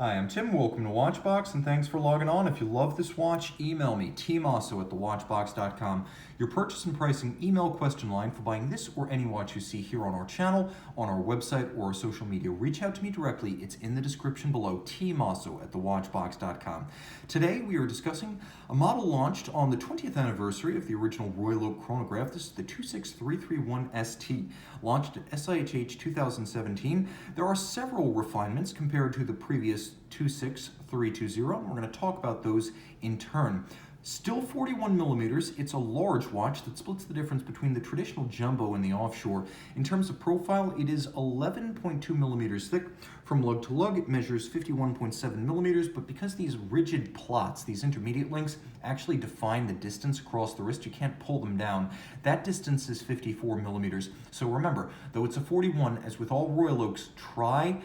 Hi, I'm Tim. Welcome to Watchbox, and thanks for logging on. If you love this watch, email me, tmosso@thewatchbox.com. Your purchase and pricing email question line for buying this or any watch you see here on our channel, on our website, or our social media. Reach out to me directly. It's in the description below, tmosso@thewatchbox.com. Today, we are discussing a model launched on the 20th anniversary of the original Royal Oak chronograph. This is the 26331ST, launched at SIHH 2017. There are several refinements compared to the previous 26320, and we're going to talk about those in turn. Still 41 millimeters, it's a large watch that splits the difference between the traditional jumbo and the offshore. In terms of profile, it is 11.2 millimeters thick. From lug to lug, it measures 51.7 millimeters, but because these rigid plots, these intermediate links, actually define the distance across the wrist, you can't pull them down. That distance is 54 millimeters. So remember, though it's a 41, as with all Royal Oaks, try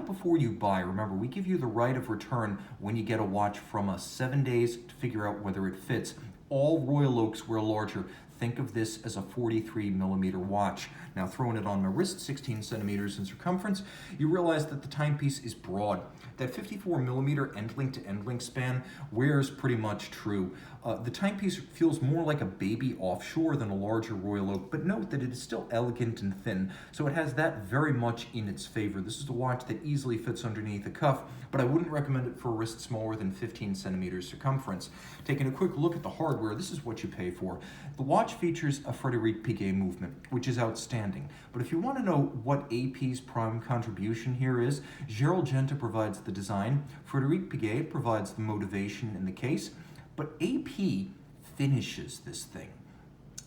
before you buy. Remember, we give you the right of return when you get a watch from us, 7 days to figure out whether it fits. All Royal Oaks were larger. Think of this as a 43 millimeter watch. Now, throwing it on my wrist, 16 centimeters in circumference, you realize that the timepiece is broad. That 54 millimeter end link to end link span wears pretty much true. The timepiece feels more like a baby offshore than a larger Royal Oak, but note that it is still elegant and thin, so it has that very much in its favor. This is a watch that easily fits underneath the cuff, but I wouldn't recommend it for a wrist smaller than 15 centimeters circumference. Taking a quick look at the hardware, this is what you pay for. The watch features a Frédéric Piguet movement, which is outstanding. But if you want to know what AP's prime contribution here is, Gerald Genta provides the design, Frédéric Piguet provides the motivation in the case, but AP finishes this thing.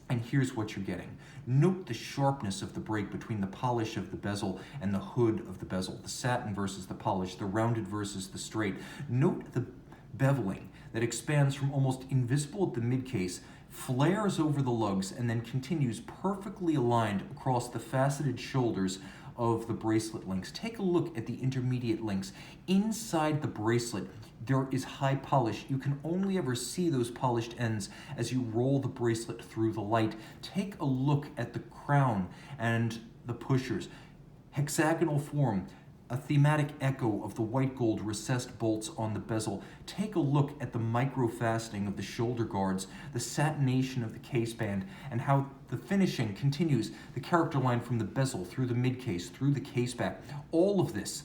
And here's what you're getting. Note the sharpness of the break between the polish of the bezel and the hood of the bezel, the satin versus the polish, the rounded versus the straight. Note the beveling that expands from almost invisible at the midcase, flares over the lugs, and then continues perfectly aligned across the faceted shoulders of the bracelet links. Take a look at the intermediate links. Inside the bracelet, there is high polish. You can only ever see those polished ends as you roll the bracelet through the light. Take a look at the crown and the pushers. Hexagonal form, a thematic echo of the white gold recessed bolts on the bezel. Take a look at the micro-faceting of the shoulder guards, the satination of the case band, and how the finishing continues, the character line from the bezel through the midcase, through the case back. All of this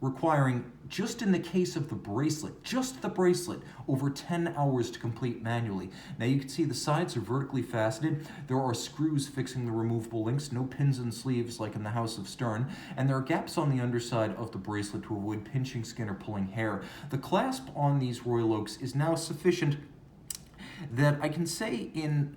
requiring, just in the case of the bracelet, just the bracelet, over 10 hours to complete manually. Now you can see the sides are vertically faceted. There are screws fixing the removable links, no pins and sleeves like in the House of Stern, and there are gaps on the underside of the bracelet to avoid pinching skin or pulling hair. The clasp on these Royal Oaks is now sufficient that I can say in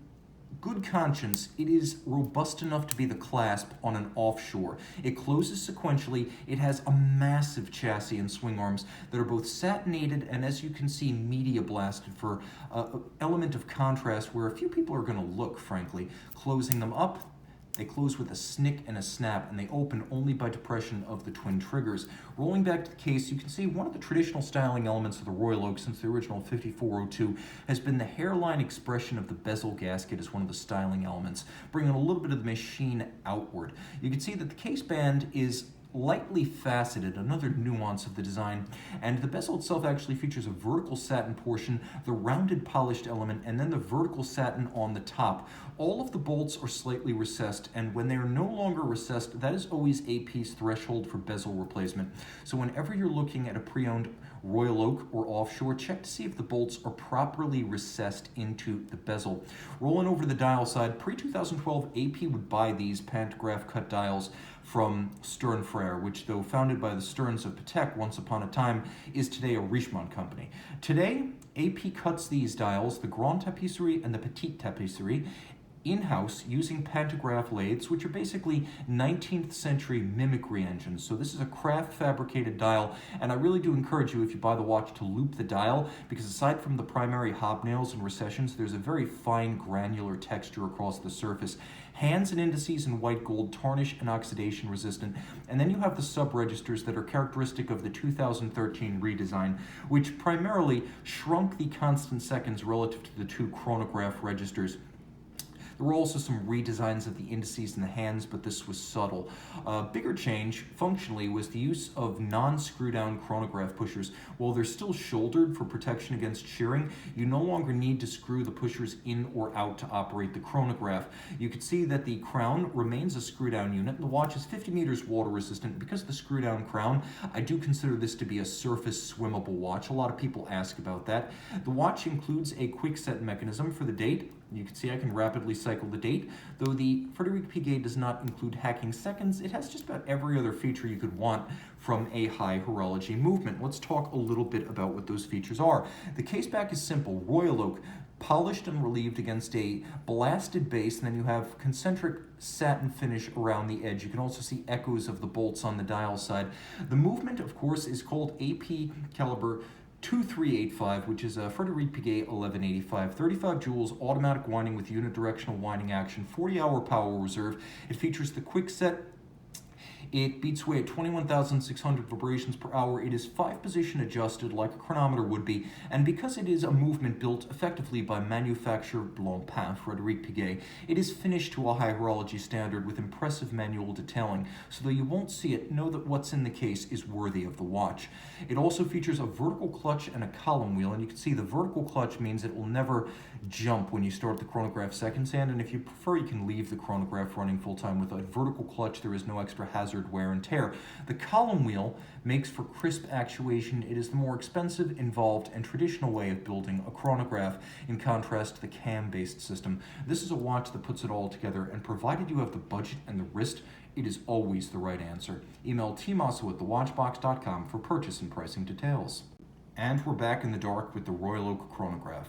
good conscience, it is robust enough to be the clasp on an offshore. It closes sequentially. It has a massive chassis and swing arms that are both satinated and, as you can see, media blasted for an element of contrast where a few people are going to look, frankly. Closing them up, they close with a snick and a snap, and they open only by depression of the twin triggers. Rolling back to the case, you can see one of the traditional styling elements of the Royal Oak since the original 5402 has been the hairline expression of the bezel gasket as one of the styling elements, bringing a little bit of the machine outward. You can see that the case band is lightly faceted, another nuance of the design, and the bezel itself actually features a vertical satin portion, the rounded polished element, and then the vertical satin on the top. All of the bolts are slightly recessed, and when they are no longer recessed, that is always AP's threshold for bezel replacement. So whenever you're looking at a pre-owned Royal Oak or offshore, check to see if the bolts are properly recessed into the bezel. Rolling over the dial side, pre-2012, AP would buy these pantograph cut dials from Stern Frère, which, though founded by the Sterns of Patek once upon a time, is today a Richemont company. Today, AP cuts these dials, the Grande Tapisserie and the Petite Tapisserie, in-house using pantograph lathes, which are basically 19th century mimicry engines. So this is a craft fabricated dial, and I really do encourage you, if you buy the watch, to loop the dial, because aside from the primary hobnails and recessions, there's a very fine granular texture across the surface. Hands and indices in white gold, tarnish and oxidation resistant, and then you have the sub-registers that are characteristic of the 2013 redesign, which primarily shrunk the constant seconds relative to the two chronograph registers. There were also some redesigns of the indices and the hands, but this was subtle. A bigger change, functionally, was the use of non-screw-down chronograph pushers. While they're still shouldered for protection against shearing, you no longer need to screw the pushers in or out to operate the chronograph. You can see that the crown remains a screw-down unit. The watch is 50 meters water resistant. Because of the screw-down crown, I do consider this to be a surface swimmable watch. A lot of people ask about that. The watch includes a quick set mechanism for the date. You can see I can rapidly cycle the date. Though the Frederic Piguet does not include hacking seconds, it has just about every other feature you could want from a high horology movement. Let's talk a little bit about what those features are. The caseback is simple, royal oak, polished and relieved against a blasted base, and then you have concentric satin finish around the edge. You can also see echoes of the bolts on the dial side. The movement, of course, is called AP Caliber 2385, which is a Frederic Piguet 1185, 35 joules, automatic winding with unidirectional winding action, 40-hour power reserve. It features the quick set. It beats away at 21,600 vibrations per hour. It is 5-position adjusted like a chronometer would be, and because it is a movement built effectively by manufacturer Blancpain, Frederic Piguet, it is finished to a high horology standard with impressive manual detailing, so though you won't see it, know that what's in the case is worthy of the watch. It also features a vertical clutch and a column wheel, and you can see the vertical clutch means it will never jump when you start the chronograph seconds hand, and if you prefer, you can leave the chronograph running full-time. With a vertical clutch, there is no extra hazard wear and tear. The column wheel makes for crisp actuation. It is the more expensive, involved, and traditional way of building a chronograph, in contrast to the cam-based system. This is a watch that puts it all together, and provided you have the budget and the wrist, it is always the right answer. Email tmosso@thewatchbox.com for purchase and pricing details. And we're back in the dark with the Royal Oak chronograph.